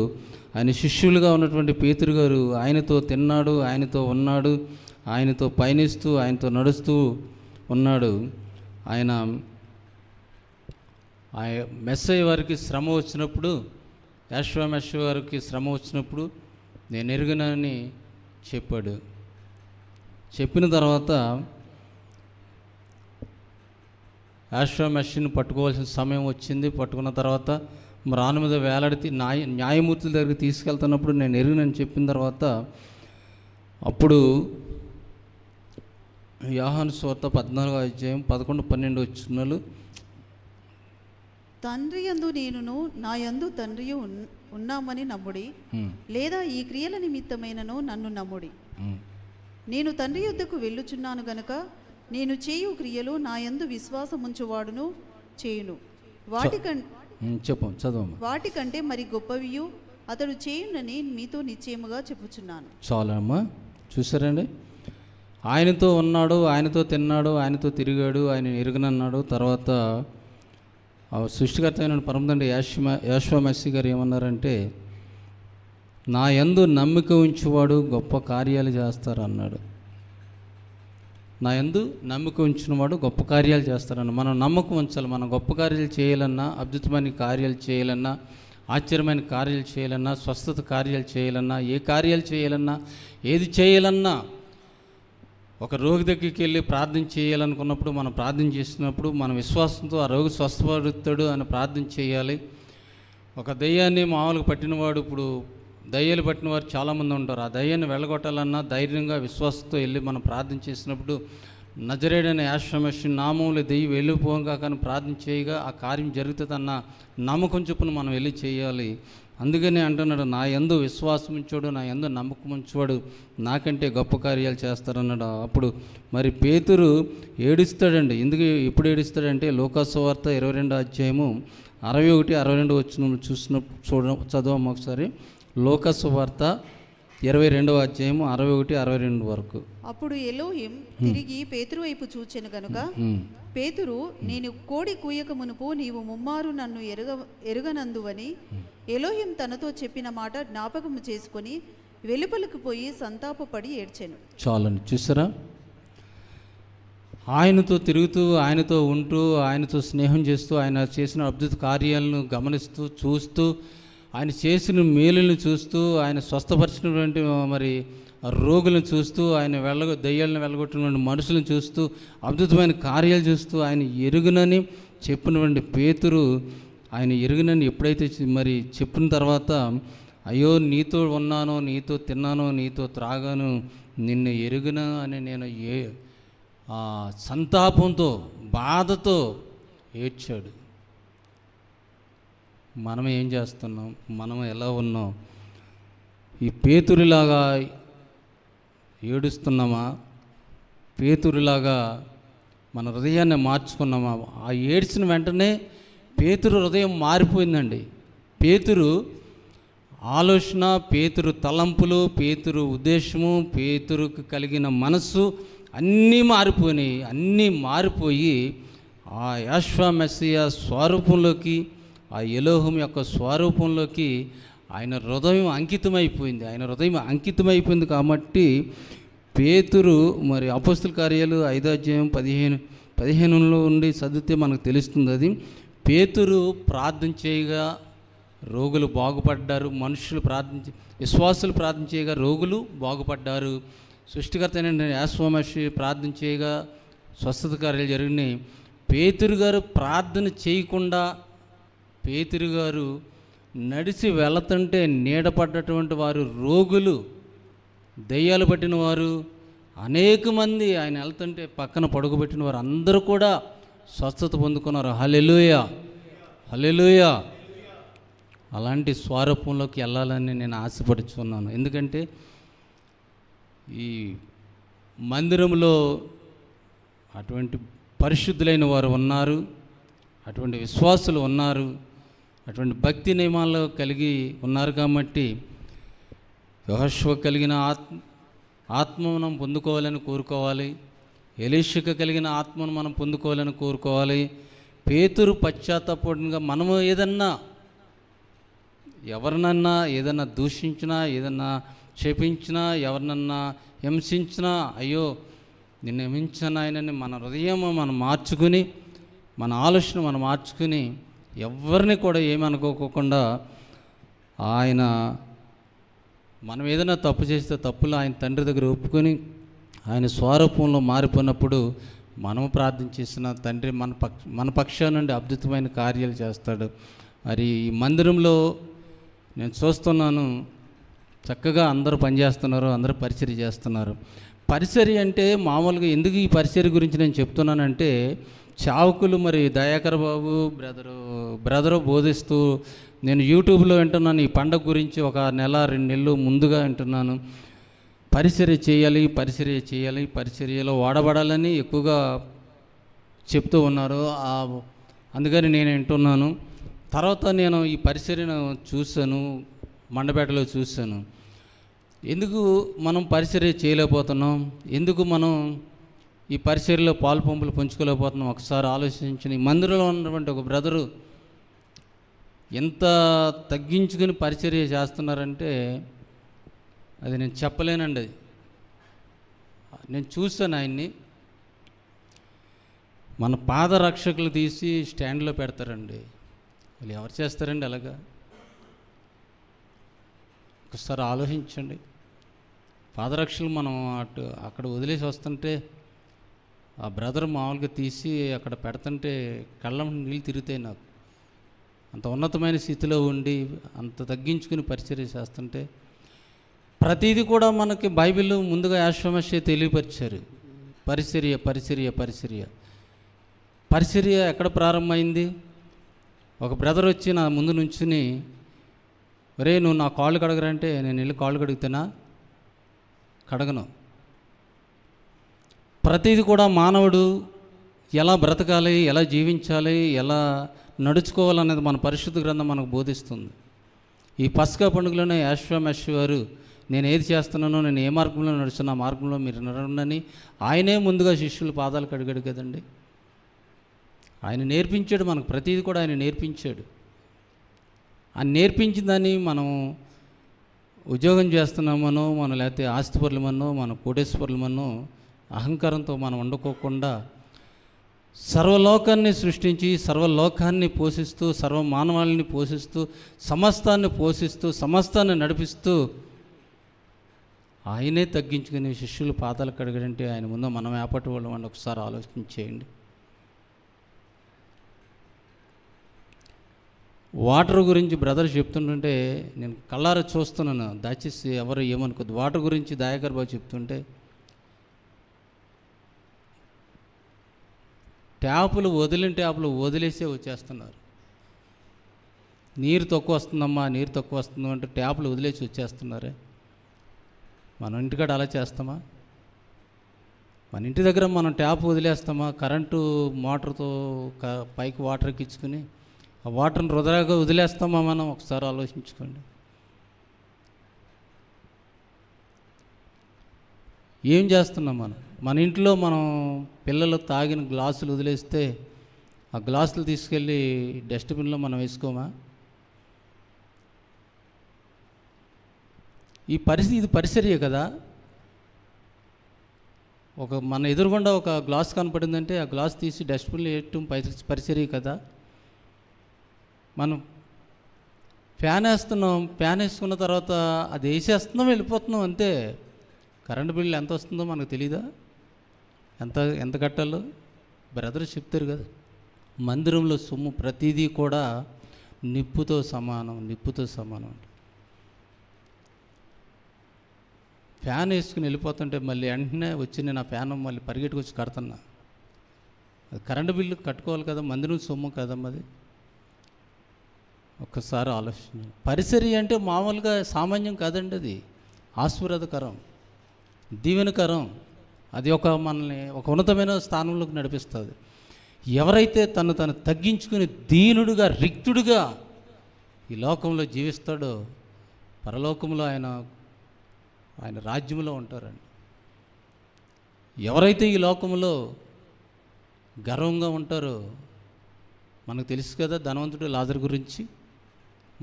ఆయన శిష్యులుగా ఉన్నటువంటి పేతురు గారు ఆయనతో తిన్నాడు, ఆయనతో ఉన్నాడు, ఆయనతో పయనిస్తూ ఆయనతో నడుస్తూ ఉన్నాడు. ఆయన మెస్సయ్య వారికి శ్రమ వచ్చినప్పుడు, యాషువా వారికి శ్రమ వచ్చినప్పుడు నేను ఎరుగనని చెప్పాడు. చెప్పిన తర్వాత యాషువా మెస్సిని పట్టుకోవాల్సిన సమయం వచ్చింది. పట్టుకున్న తర్వాత రాను మీద వేలాడి న్యాయమూర్తుల దగ్గరికి తీసుకెళ్తున్నప్పుడు నేను ఎరుగనని చెప్పిన తర్వాత అప్పుడు యోహాను సువార్త 14:11-12 వచనాలు, తండ్రి యందు నేనును నా యందు తండ్రియు ఉన్నామని నమ్ముడి, లేదా ఈ క్రియల నిమిత్తమైనను నన్ను నమ్ముడి. నేను తండ్రి యొద్దకు వెళ్ళుచున్నాను గనుక నేను చేయు క్రియలు నా యందు విశ్వాసముంచువాడును చేయును. వాటికంటే మరి గొప్పవియు అతడు చేయునని మీతో నిశ్చయముగా చెప్పుచున్నాను. చాలా అమ్మా, చూసారండి. ఆయనతో ఉన్నాడు, ఆయనతో తిన్నాడు, ఆయనతో తిరిగాడు, ఆయన ఎరుగనన్నాడు. తర్వాత సృష్టికర్త అయిన పరమ తండ్రి యాషువా మెస్సీ గారు ఏమన్నారంటే, నా యందు నమ్మిక ఉంచువాడు గొప్ప కార్యాలు చేస్తారు అన్నాడు. నా యందు నమ్మిక ఉంచినవాడు గొప్ప కార్యాలు చేస్తారన్న. మనం నమ్మకం ఉంచాలి. మనం గొప్ప కార్యాలు చేయాలన్నా, అద్భుతమైన కార్యాలు చేయాలన్నా, ఆశ్చర్యమైన కార్యాలు చేయాలన్నా, స్వస్థత కార్యాలు చేయాలన్నా, ఏ కార్యాలు చేయాలన్నా, ఏది చేయాలన్నా, ఒక రోగి దగ్గరికి వెళ్ళి ప్రార్థన చేయాలనుకున్నప్పుడు మనం ప్రార్థన చేసినప్పుడు మన విశ్వాసంతో ఆ రోగి స్వస్థపడుతాడు అని ప్రార్థన చేయాలి. ఒక దయ్యాన్ని మామూలుగా పట్టినవాడు, ఇప్పుడు దయ్యాలు పట్టిన వారు చాలామంది ఉంటారు. ఆ దయ్యాన్ని వెళ్ళగొట్టాలన్నా ధైర్యంగా విశ్వాసంతో వెళ్ళి మనం ప్రార్థన చేసినప్పుడు నజరేయుడైన యాషువా మెస్సీ నామములో దెయ్యం వెళ్ళిపోగా కానీ ప్రార్థన చేయగా ఆ కార్యం జరుగుతుందన్న నమ్మకం చొప్పున మనం వెళ్ళి చేయాలి. అందుకని అంటున్నాడు, నా యందు విశ్వాసం ఉంచాడు, నా యందు నమ్మకం ఉంచేవాడు నాకంటే గొప్ప కార్యాలు చేస్తారన్నాడు. అప్పుడు మరి పేతురు ఏడుస్తాడండి. ఎందుకు ఎప్పుడు ఏడుస్తాడంటే లూకాసు వార్త 22:61-62 వచనం చదవమ్మ ఒకసారి. లూకాసు వార్త 22:61-62 వరకు. అప్పుడు ఎలోహిం తిరిగి పేతురు వైపు చూచెను గనుక పేతురు, నేను కోడి కూయక మునుపు నీవు ముమ్మారు నన్ను ఎరుగనందువని ఎలోహిం తనతో చెప్పిన మాట జ్ఞాపకము చేసుకొని వెలుపలకు పోయి సంతాపపడి ఏడ్చెను. చాలండి, చూసారా? ఆయనతో తిరుగుతూ, ఆయనతో ఉంటూ, ఆయనతో స్నేహం చేస్తూ, ఆయన చేసిన అద్భుత కార్యాలను గమనిస్తూ చూస్తూ, ఆయన చేసిన మేలులను చూస్తూ, ఆయన స్వస్థపరిచినటువంటి మరి రోగులను చూస్తూ, ఆయన దయ్యాలను వెళ్ళగొట్టినటువంటి మనుషులను చూస్తూ, అద్భుతమైన కార్యాలు చూస్తూ ఆయన ఎరుగునని చెప్పినటువంటి పేతురు ఆయన ఎరుగునని ఎప్పుడైతే మరి చెప్పిన తర్వాత, అయ్యో నీతో ఉన్నాను, నీతో తిన్నాను, నీతో త్రాగాను, నిన్ను ఎరుగున అని నేను సంతాపంతో బాధతో ఏడ్చాడు. మనం ఏం చేస్తున్నాం? మనం ఎలా ఉన్నాం? ఈ పేతురులాగా ఏడుస్తున్నామా? పేతురులాగా మన హృదయాన్ని మార్చుకున్నామా? ఆ ఏడ్చిన వెంటనే పేతురు హృదయం మారిపోయిందండి. పేతురు ఆలోచన, పేతురు తలంపులు, పేతురు ఉద్దేశము, పేతురుకు కలిగిన మనస్సు అన్నీ మారిపోయి ఆ యాష్వా మెస్సియా స్వరూపంలోకి, ఆ ఎలోహం యొక్క స్వరూపంలోకి ఆయన హృదయం అంకితమైపోయింది కాబట్టి పేతురు మరి అపోస్తల కార్యాలు 5వ అధ్యాయం 15లో ఉండి చదివితే మనకు తెలుస్తుంది. అది పేతురు ప్రార్థన చేయగా రోగులు బాగుపడ్డారు, విశ్వాసులు ప్రార్థన చేయగా రోగులు బాగుపడ్డారు. సృష్టికర్త అయిన యాష్వా మెస్సియా ప్రార్థన చేయగా స్వస్థత కార్యాలు జరిగినాయి. పేతురు గారు ప్రార్థన చేయకుండా పేతురు గారు నడిచి వెళుతుంటే నీడపడ్డటువంటి వారు, రోగులు, దెయ్యాలు పట్టిన వారు అనేక మంది, ఆయన వెళ్తుంటే పక్కన పడుకోబెట్టిన వారు అందరూ కూడా స్వస్థత పొందుకున్నారు. హల్లెలూయా, హల్లెలూయా. అలాంటి స్వరూపంలోకి వెళ్ళాలని నేను ఆశపడుచున్నాను. ఎందుకంటే ఈ మందిరంలో అటువంటి పరిశుద్ధులైన వారు ఉన్నారు, అటువంటి విశ్వాసులు ఉన్నారు, అటువంటి భక్తి నియమాలు కలిగి ఉన్నారు. కాబట్టి యెహోషువ కలిగిన ఆత్మను మనం పొందుకోవాలని కోరుకోవాలి. ఎలీషాకు కలిగిన ఆత్మను మనం పొందుకోవాలని కోరుకోవాలి. పేతురు పశ్చాత్తాపంగా మనము ఎవరినన్నా ఏదన్నా దూషించినా, ఏదన్నా క్షేపించినా, ఎవరినన్నా హింసించినా, అయ్యో నిన్ను హింసించిన ఆయనని మన హృదయం మనం మార్చుకుని, మన ఆలోచన మనం మార్చుకుని, ఎవరిని కూడా ఏమనుకోకుండా ఆయన మనం ఏదైనా తప్పు చేస్తే తప్పులు ఆయన తండ్రి దగ్గర ఒప్పుకొని ఆయన స్వరూపంలో మారిపోయినప్పుడు మనము ప్రార్థన చేసిన తండ్రి మన పక్షాన నుండి అద్భుతమైన కార్యాలు చేస్తాడు. మరి ఈ మందిరంలో నేను చూస్తున్నాను, చక్కగా అందరూ పనిచేస్తున్నారు, అందరూ పరిచర్య చేస్తున్నారు. పరిచర్య అంటే మామూలుగా ఎందుకు ఈ పరిచర్య గురించి నేను చెప్తున్నానంటే, చావుకులు మరి దయాకర్ బాబు బ్రదరు బోధిస్తూ నేను యూట్యూబ్లో వింటున్నాను. ఈ పండగ గురించి ఒక నెల 2 నెలలు ముందుగా వింటున్నాను. పరిచర్య చేయాలి, పరిచర్యలో వాడబడాలని ఎక్కువగా చెప్తూ ఉన్నారు. అందుకని నేను వింటున్నాను. తర్వాత నేను ఈ పరిచర్యను చూశాను, మండపేటలో చూశాను. ఎందుకు మనం పరిచర్య చేయలేకపోతున్నాం, ఎందుకు మనం ఈ పరిచర్యలో పాలు పంపులు పంచుకోలేకపోతున్నాం ఒకసారి ఆలోచించిన. ఈ మందిరంలో ఉన్నటువంటి ఒక బ్రదరు ఎంత తగ్గించుకుని పరిచర్య చేస్తున్నారంటే అది నేను చెప్పలేనండి. అది నేను చూస్తాను ఆయన్ని. మన పాదరక్షకులు తీసి స్టాండ్లో పెడతారండి. వాళ్ళు ఎవరు చేస్తారండి అలాగా? ఒకసారి ఆలోచించండి. పాదరక్షలు మనం అక్కడ వదిలేసి వస్తుంటే ఆ బ్రదర్ మామూలుగా తీసి అక్కడ పెడుతుంటే కళ్ళ నీళ్ళు తిరుగుతాయి నాకు. అంత ఉన్నతమైన స్థితిలో ఉండి అంత తగ్గించుకుని పరిచర్య చేస్తుంటే ప్రతిదీ కూడా మనకి బైబిల్లో ముందుగా యాష్వా మెస్సియా తెలియపరిచారు. పరిచర్య ఎక్కడ ప్రారంభమైంది? ఒక బ్రదర్ వచ్చి నా ముందు నుంచుని, ఒరే నువ్వు నా కాళ్ళు కడగరంటే నేను వెళ్ళి కాళ్ళు కడుగుతానా? కడగను. ప్రతిదీ కూడా మానవుడు ఎలా బ్రతకాలి, ఎలా జీవించాలి, ఎలా నడుచుకోవాలనేది మన పరిశుద్ధ గ్రంథం మనకు బోధిస్తుంది. ఈ పస్కా పండుగలోనే యాష్వా మెస్సియా వారు నేను ఏది చేస్తున్నానో, నేను ఏ మార్గంలో నడుస్తున్నా ఆ మార్గంలో మీరు నడవండి ఆయనే ముందుగా శిష్యుల పాదాలు కడిగాడు కదండి. ఆయన నేర్పించాడు మనకు, ప్రతిదీ కూడా ఆయన నేర్పించాడు. ఆ నేర్పించిన దాన్ని మనం ఉద్యోగం చేస్తున్నామనో, మనం లేకపోతే ఆస్తిపరులమనో, మన కోటేశ్వరులమనో అహంకారంతో మనం వండుకోకుండా సర్వలోకాన్ని సృష్టించి సర్వలోకాన్ని పోషిస్తూ సర్వమానవాళిని పోషిస్తూ సమస్తాన్ని పోషిస్తూ సమస్తాన్ని నడిపిస్తూ ఆయనే తగ్గించుకుని శిష్యులు పాదాలు కడగడంటే ఆయన ముందు మనం ఏపటి వాళ్ళం అని ఒకసారి ఆలోచించేయండి. వాటర్ గురించి బ్రదర్ చెప్తుంటుంటే నేను కళ్ళారా చూస్తున్నాను, దయచేసి ఎవరు ఏమనుకోద్దు. వాటర్ గురించి దయాకర్ బాబు చెప్తుంటే ట్యాపులు వదిలేసే వచ్చేస్తున్నారు. నీరు తక్కువ వస్తుందమ్మా, నీరు తక్కువ వస్తుందా అంటే ట్యాపులు వదిలేసి వచ్చేస్తున్నారే. మన ఇంటికాడ అలా చేస్తామా? మన ఇంటి దగ్గర మనం ట్యాప్ వదిలేస్తామా? కరెంటు మోటార్తో పైకి వాటర్ ఎక్కించుకుని ఆ వాటర్ని వృధాగా వదిలేస్తామా మనం? ఒకసారి ఆలోచించుకోండి. ఏం చేస్తున్నాం మన ఇంట్లో మనం పిల్లలు తాగిన గ్లాసులు వదిలేస్తే ఆ గ్లాసులు తీసుకెళ్ళి డస్ట్బిన్లో మనం వేసుకోమా? ఇది పరిసర్య కదా. మన ఎదురుగుండా ఒక గ్లాస్ కనపడిందంటే ఆ గ్లాస్ తీసి డస్ట్బిన్లో వేయటం పరిసర్య కదా. మనం ఫ్యాన్ వేస్తున్నాం, ఫ్యాన్ వేసుకున్న తర్వాత అది వేసేస్తున్నాం, వెళ్ళిపోతున్నాం అంతే. కరెంటు బిల్లు ఎంత వస్తుందో మనకు తెలీదా? ఎంత కట్టాలో బ్రదర్ చెప్తారు కదా. మందిరంలో సొమ్ము ప్రతిదీ కూడా నిప్పుతో సమానం. ఫ్యాన్ వేసుకుని వెళ్ళిపోతుంటే మళ్ళీ వెంటనే వచ్చి నేను ఆ ఫ్యాన్ మళ్ళీ పరిగెట్టుకు వచ్చి కడుతున్నా. అది కరెంటు బిల్లు కట్టుకోవాలి కదా, మందిరం సొమ్ము కదమ్మా అది. ఒక్కసారి ఆలోచన. పరిసరి అంటే మామూలుగా సామాన్యం కాదండి, అది ఆశీర్వాదకరం, దీవెనకరం. అది మనల్ని ఒక ఉన్నతమైన స్థానంలోకి నడిపిస్తుంది. ఎవరైతే తను తగ్గించుకుని దీనుడుగా రిక్తుడుగా ఈ లోకంలో జీవిస్తాడో పరలోకంలో ఆయన రాజ్యంలో ఉంటారండి. ఎవరైతే ఈ లోకంలో గర్వంగా ఉంటారో, మనకు తెలుసు కదా ధనవంతుడు లాజరు గురించి,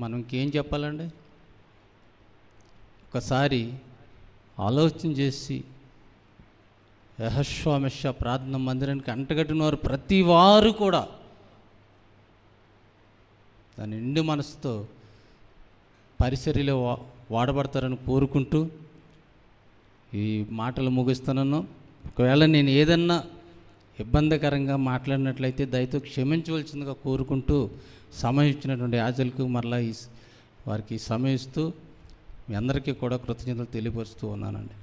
మనం ఇంకేం చెప్పాలండి? ఒకసారి ఆలోచన చేసి యెహోషువ ప్రార్థన మందిరానికి అంటగట్టిన వారు ప్రతి వారు కూడా దాని నిండు మనసుతో పరిసరిలో వాడబడతారని కోరుకుంటూ ఈ మాటలు ముగిస్తున్నాను. ఒకవేళ నేను ఏదన్నా ఇబ్బందికరంగా మాట్లాడినట్లయితే దయతో క్షమించవలసిందిగా కోరుకుంటూ సమయం ఇచ్చినటువంటి యాజకులకు మరలా వారికి సమయిస్తూ మీ అందరికీ కూడా కృతజ్ఞతలు తెలియపరుస్తూ ఉన్నానండి.